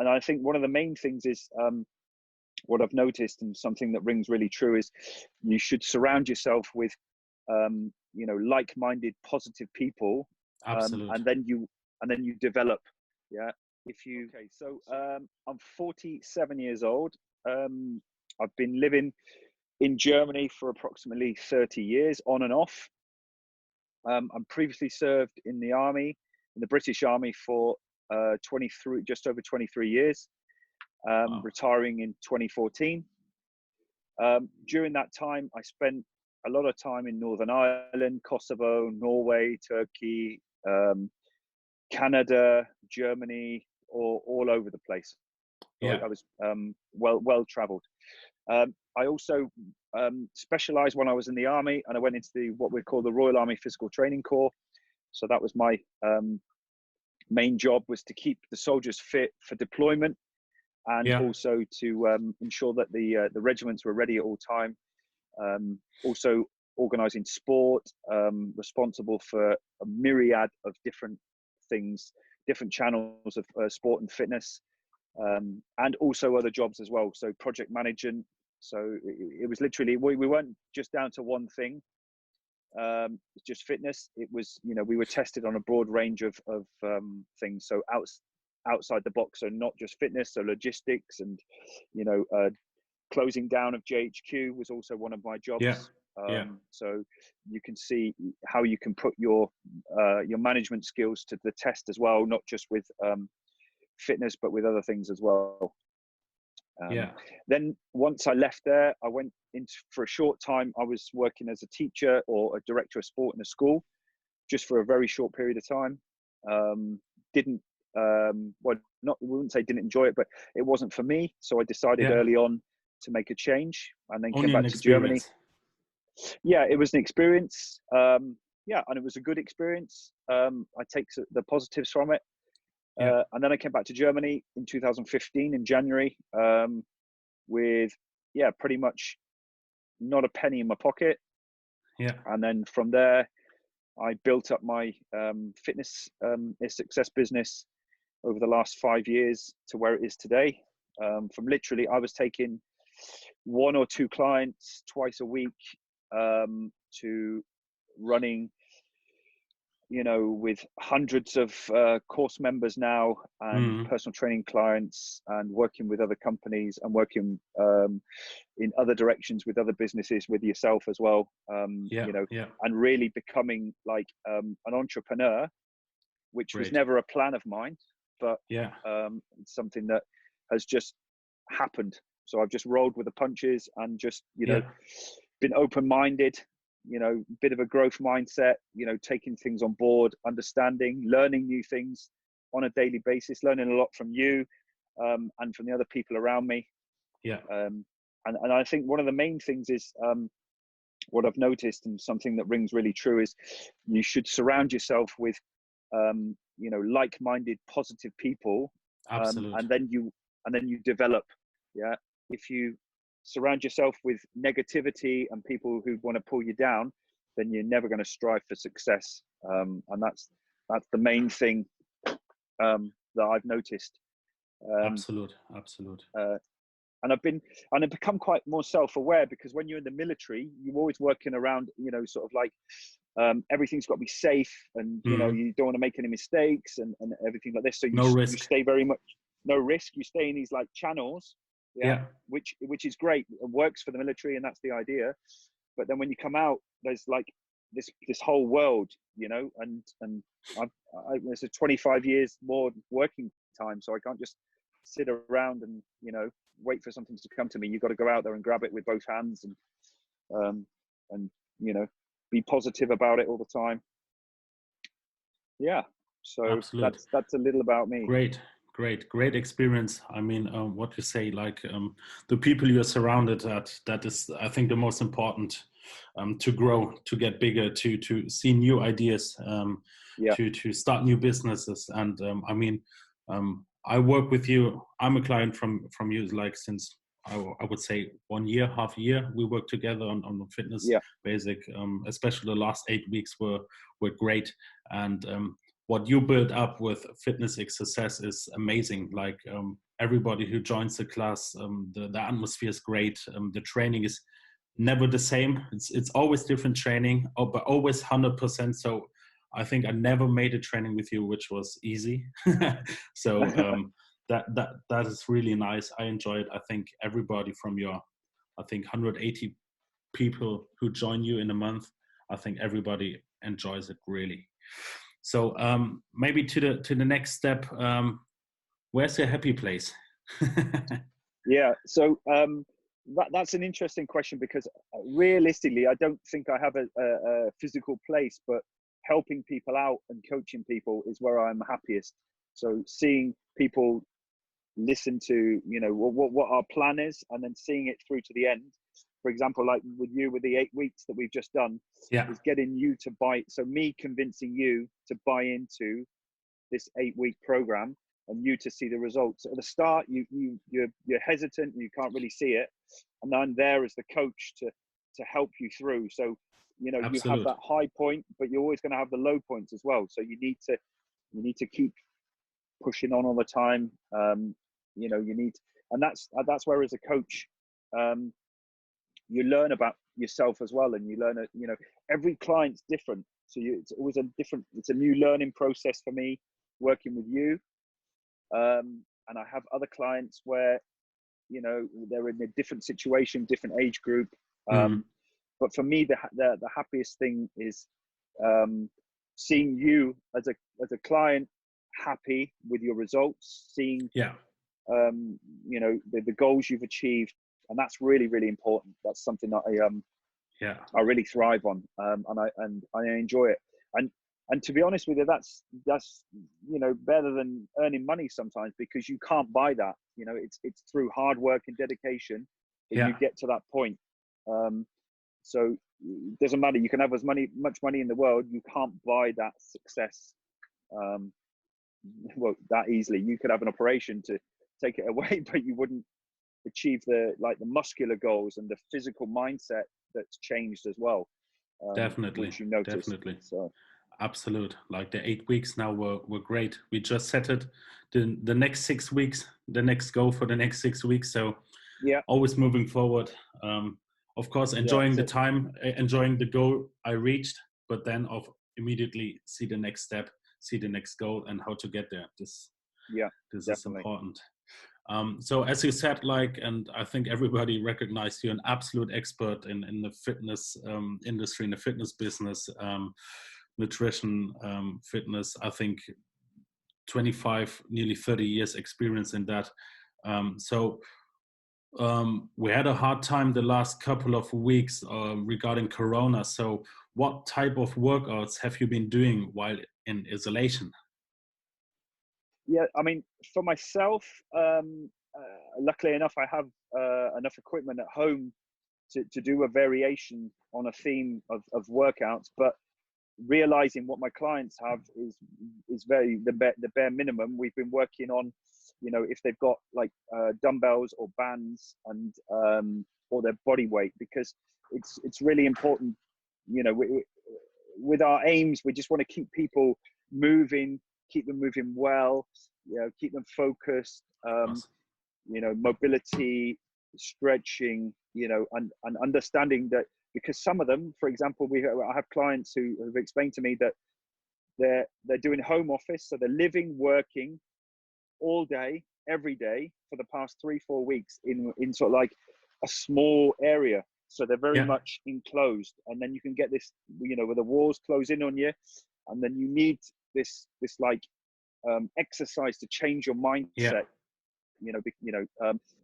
and I think one of the main things is what I've noticed, and something that rings really true, is you should surround yourself with like-minded, positive people, Absolute. and then you develop. Yeah. If you okay, so I'm 47 years old. I've been living in Germany for approximately 30 years, on and off. I'm previously served in the British Army for 23, just over 23 years, Wow. retiring in 2014. During that time, I spent a lot of time in Northern Ireland, Kosovo, Norway, Turkey, Canada, Germany, or all over the place. So Yeah. I was well traveled. I also specialized when I was in the army, and I went into what we call the Royal Army Physical Training Corps. So that was my main job, was to keep the soldiers fit for deployment, and also to ensure that the regiments were ready at all time. Also organizing sport, responsible for a myriad of different things, different channels of sport and fitness, and also other jobs as well. So project management. So it was literally, we weren't just down to one thing, just fitness. It was, we were tested on a broad range of things. So outside the box, so not just fitness, so logistics, and closing down of JHQ was also one of my jobs. So you can see how you can put your management skills to the test as well, not just with fitness, but with other things as well. Then once I left there, I went into, for a short time, I was working as a teacher or a director of sport in a school, just for a very short period of time. We wouldn't say didn't enjoy it, but it wasn't for me. So I decided early on to make a change, and then came back to Germany. Yeah, it was an experience. And it was a good experience. I take the positives from it. And then I came back to Germany in 2015 in January, with pretty much not a penny in my pocket. And then from there, I built up my fitness success business over the last 5 years to where it is today. From literally, I was taking 1 or 2 clients twice a week, to running, with hundreds of course members now, and personal training clients, and working with other companies, and working in other directions with other businesses, with yourself as well, and really becoming like an entrepreneur, which was never a plan of mine, but it's something that has just happened. So I've just rolled with the punches, and just been open-minded, bit of a growth mindset, taking things on board, understanding, learning new things on a daily basis, learning a lot from you, and from the other people around me. And I think one of the main things is, what I've noticed, and something that rings really true, is you should surround yourself with like-minded, positive people. And then you develop. If you surround yourself with negativity and people who want to pull you down, then you're never going to strive for success. And that's the main thing that I've noticed. Absolute. And I've become quite more self-aware, because when you're in the military, you're always working around, sort of like, everything's got to be safe, and you don't want to make any mistakes, and everything like this. So you stay very much no risk. You stay in these like channels, which is great. It works for the military, and that's the idea. But then when you come out, there's like this whole world, and there's a 25 years more working time, so I can't just sit around and wait for something to come to me. You've got to go out there and grab it with both hands, and be positive about it all the time. So that's a little about me. Great experience. I mean, what you say, like, the people you're surrounded at, that is, I think, the most important, to grow, to get bigger, to see new ideas, to start new businesses. And I mean, I work with you. I'm a client from you, like, since I would say 1 year, half a year. We work together on the fitness basic. Especially the last 8 weeks were great. And what you build up with Fitness X Success is amazing. Like everybody who joins the class, the atmosphere is great. The training is never the same. It's always different training, but always 100%. So I think I never made a training with you which was easy. So that is really nice. I enjoy it. I think everybody from your, I think 180 people who join you in a month, I think everybody enjoys it really. So maybe to the next step, where's your happy place? Yeah, so that's an interesting question, because realistically, I don't think I have a physical place, but helping people out and coaching people is where I'm happiest. So seeing people listen to, you know, what our plan is, and then seeing it through to the end. For example, like with you, with the 8 weeks that we've just done, Yeah, is getting you to buy. So me convincing you to buy into this 8-week program, and you to see the results. At the start, you're hesitant, you can't really see it, and I'm there as the coach to help you through. So, you know, you have absolutely. that high point, but you're always going to have the low points as well. So you need to keep pushing on all the time. You know, you need, and that's where as a coach, you learn about yourself as well, and you learn, you know, every client's different. So it's always it's a new learning process for me working with you. And I have other clients where, you know, they're in a different situation, different age group. Mm. But for me, the happiest thing is seeing you as a client happy with your results, seeing Yeah, you know, the goals you've achieved, and that's really, really important. That's something that yeah, I really thrive on, and I enjoy it. And to be honest with you, that's you know, better than earning money sometimes, because you can't buy that. You know, it's through hard work and dedication that you yeah, get to that point. So it doesn't matter. You can have much money in the world. You can't buy that success. Well, that easily. You could have an operation to take it away, but you wouldn't achieve the muscular goals and the physical mindset that's changed as well, definitely, which you notice. definitely. So Absolute. Like the 8 weeks now were great. We just set it. The next 6 weeks, the next goal for the next 6 weeks. So yeah, always moving forward. Of course, yeah, enjoying the so time, enjoying the goal I reached, but then of immediately see the next step, see the next goal, and how to get there. yeah, This is definitely. important. So as you said, like, and I think everybody recognized you an absolute expert in the fitness industry, in the fitness business, nutrition, fitness. I think 25, nearly 30 years experience in that. So we had a hard time the last couple of weeks regarding Corona. So what type of workouts have you been doing while in isolation? Yeah, I mean, for myself, luckily enough, I have enough equipment at home to do a variation on a theme of workouts, but realizing what my clients have is very the bare minimum. We've been working on, you know, if they've got like dumbbells or bands, and or their body weight, because it's really important. You know, with our aims, we just want to keep people moving, keep them moving well, you know, keep them focused. Awesome. You know, mobility, stretching, you know, and understanding that, because some of them, for example, I have clients who have explained to me that they're doing home office, so they're living, working all day, every day for the past 3-4 weeks in sort of like a small area. So they're very Yeah, much enclosed, and then you can get this, you know, where the walls close in on you, and then you need this like exercise to change your yeah, mindset.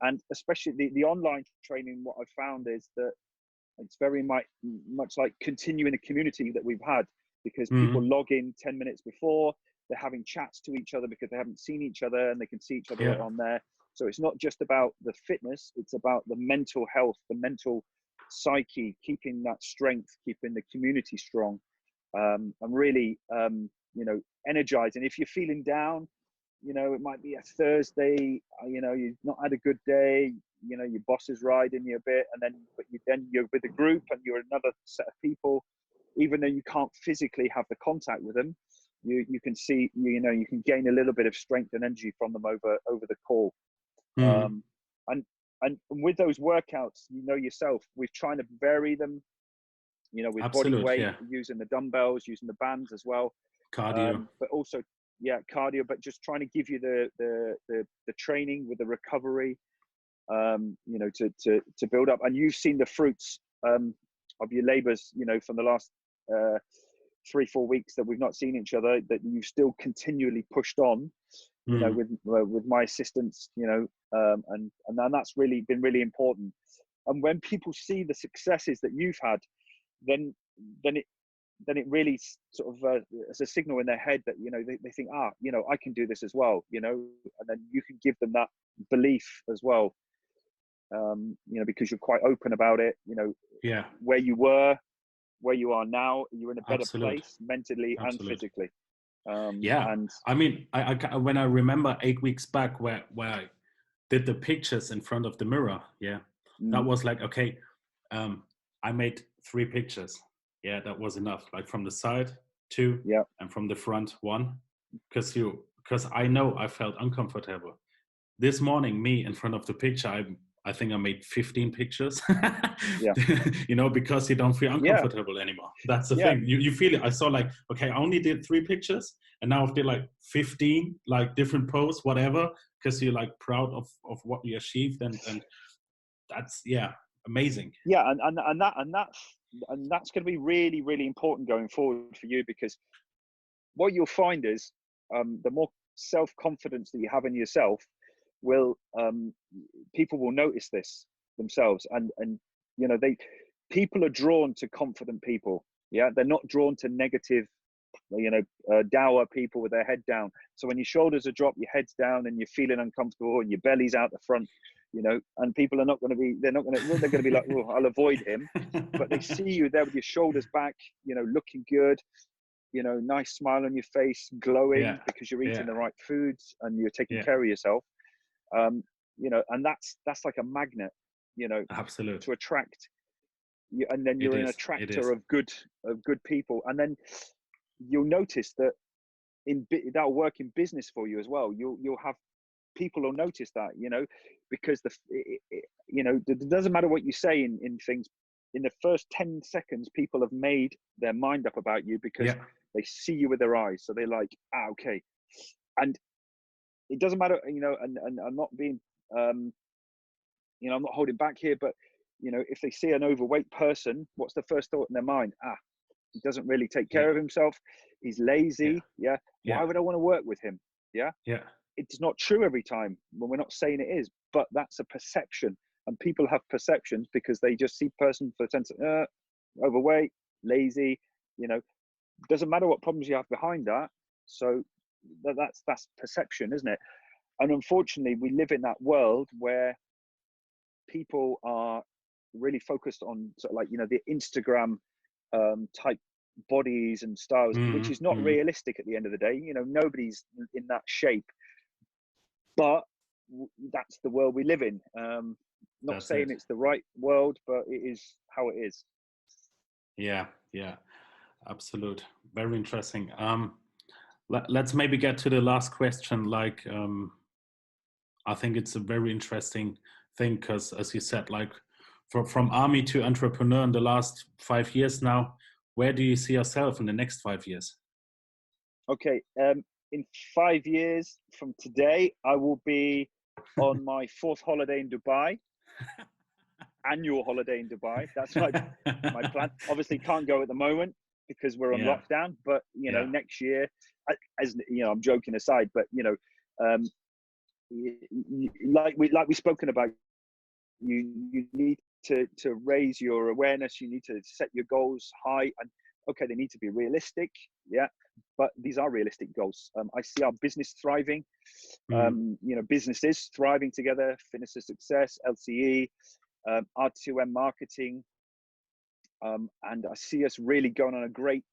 And especially the online training, what I've found is that it's very much like continuing a community that we've had, because people mm, log in 10 minutes before, they're having chats to each other because they haven't seen each other, and they can see each other yeah, on there. So it's not just about the fitness, it's about the mental health, the mental psyche, keeping that strength, keeping the community strong, and really, you know, energizing. If you're feeling down, you know, it might be a Thursday, you know, you've not had a good day, you know, your boss is riding you a bit, and then you're with a group and you're another set of people, even though you can't physically have the contact with them, you can see, you can gain a little bit of strength and energy from them over the call. Mm. And with those workouts, yourself, we're trying to vary them, with body Absolute, weight, yeah. using the dumbbells, using the bands as well. Cardio. But also, cardio, but just trying to give you the training with the recovery, to build up. And you've seen the fruits of your labors, from the last 3-4 weeks that we've not seen each other, that you've still continually pushed on, with my assistance, and that's really been really important. And when people see the successes that you've had, then it really sort of as a signal in their head that they think, I can do this as well, and then you can give them that belief as well, because you're quite open about it, Yeah. where you were, where you are now, you're in a better Absolute. place mentally and Absolute. physically. Yeah, and I mean, I when I remember 8 weeks back where I did the pictures in front of the mirror, that was like, okay, I made 3 pictures. Yeah, that was enough. Like from the side 2, and from the front 1, because I know I felt uncomfortable. This morning, me in front of the picture, I think I made 15 pictures. Because you don't feel uncomfortable anymore. That's the thing. You feel it. I saw like, okay, I only did 3 pictures, and now I've did like 15, like different poses, whatever, because you're like proud of what you achieved, and that's amazing. And that's going to be really, really important going forward for you, because what you'll find is the more self-confidence that you have in yourself, people will notice this themselves, and people are drawn to confident people. They're not drawn to negative, dour people with their head down. So when your shoulders are dropped, your head's down, and you're feeling uncomfortable, and your belly's out the front, and people are not going to be, they're going to be like, oh, I'll avoid him. But they see you there with your shoulders back, looking good, nice smile on your face, glowing, because you're eating the right foods and you're taking care of yourself. And that's like a magnet, Absolutely, to attract you, and then you're an attractor of good people. And then you'll notice that that'll work in business for you as well. You'll have people will notice that, because it doesn't matter what you say in things. In the first 10 seconds, people have made their mind up about you, because they see you with their eyes. So they're like, okay. And it doesn't matter, and I'm not being, I'm not holding back here, but, if they see an overweight person, what's the first thought in their mind? He doesn't really take care of himself. He's lazy. Why would I want to work with him? It's not true every time, when we're not saying it is, but that's a perception. And people have perceptions because they just see person for the sense of overweight, lazy, doesn't matter what problems you have behind that. So that's perception, isn't it? And unfortunately, we live in that world where people are really focused on sort of like, the Instagram type bodies and styles, which is not realistic at the end of the day. Nobody's in that shape, but that's the world we live in. Not saying it's the right world, but it is how it is. Absolute. Very interesting. Let's maybe get to the last question. Like, I think it's a very interesting thing, because as you said, like from army to entrepreneur in the last 5 years now, where do you see yourself in the next 5 years? Okay. In 5 years from today, I will be on my 4th holiday in Dubai. Annual holiday in Dubai. That's my plan. Obviously can't go at the moment because we're on lockdown, but next year, as I'm joking aside, but like we spoken about, you need to raise your awareness. You need to set your goals high, and okay, they need to be realistic, but these are realistic goals. I see our business thriving, businesses thriving together, Fitness to Success, LCE, R2M marketing, and I see us really going on a great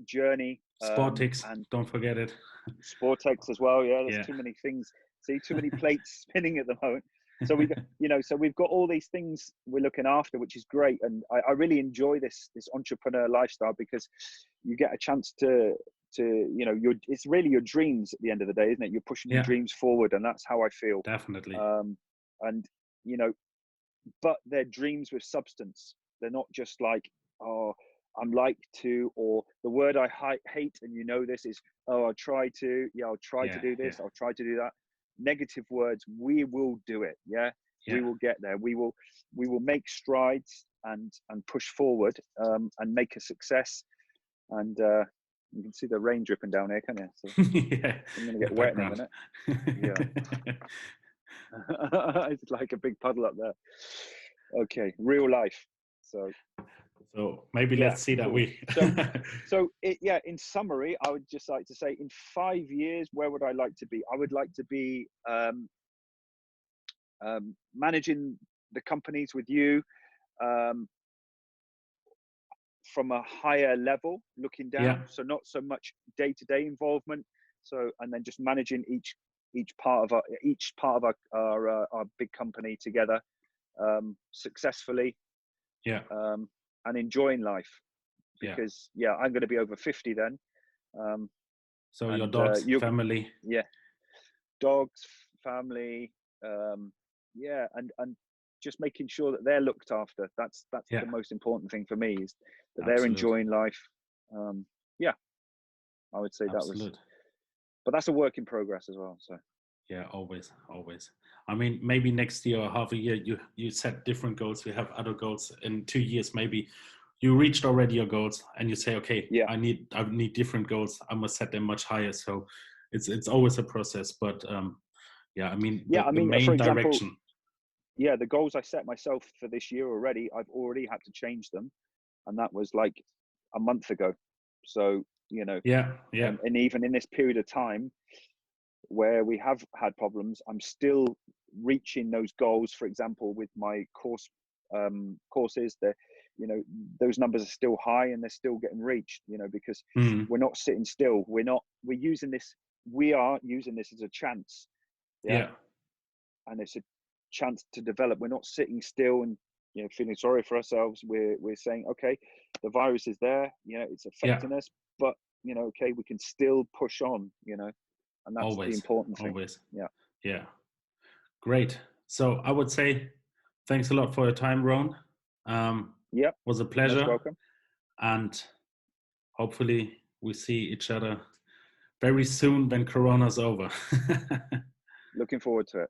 journey. Sportex, and don't forget it. Sportex as well. There's too many things. See, too many plates spinning at the moment. So we, so we've got all these things we're looking after, which is great. And I really enjoy this entrepreneur lifestyle, because you get a chance to it's really your dreams at the end of the day, isn't it? You're pushing your Yeah, dreams forward, and that's how I feel. definitely. And but they're dreams with substance. They're not just like, oh, I'm like to, or the word I hate, and this is, oh, I'll try to, I'll try to Yeah, do yeah, this, I'll try to do that. Negative words, we will do it. Yeah, yeah. we will get there. We will make strides and push forward, and make a success. And you can see the rain dripping down here, can't you? So Yeah, I'm going to in the get wet in a background. minute. Yeah. It's like a big puddle up there. Okay, real life. So maybe Yeah, let's see that cool. we. In summary, I would just like to say, in 5 years, where would I like to be? I would like to be managing the companies with you, from a higher level, looking down. Yeah, So not so much day-to-day involvement. So, and then just managing each part of our big company together, successfully, yeah, and enjoying life. yeah. Because I'm going to be over 50 then. So your And dogs, family. yeah, dogs, family, and just making sure that they're looked after. That's Yeah, the most important thing for me, is that they're absolute, enjoying life. Yeah, I would say that was, absolute. but that's a work in progress as well. So Yeah, always, always. I mean, maybe next year or half a year, you set different goals. You have other goals in 2 years. Maybe you reached already your goals, and you say, okay, yeah, I need different goals. I must set them much higher. So it's always a process. But yeah, I mean, yeah. I the mean, for main example, direction. the goals I set myself for this year already, I've already had to change them, and that was like a month ago. So Yeah, yeah, and even in this period of time where we have had problems, I'm still reaching those goals. For example, with my courses, those numbers are still high, and they're still getting reached. Because mm, we're not sitting still. We are using this as a chance. Yeah, yeah, and it's a chance to develop. We're not sitting still and feeling sorry for ourselves. We're saying, okay, the virus is there. It's yeah. affecting us, but okay, we can still push on. And that's the Always, important thing. always. Yeah. Yeah, great. So I would say thanks a lot for your time, Ron. Yep. Was a Most pleasure, welcome. and hopefully we see each other very soon when Corona's over. Looking forward to it.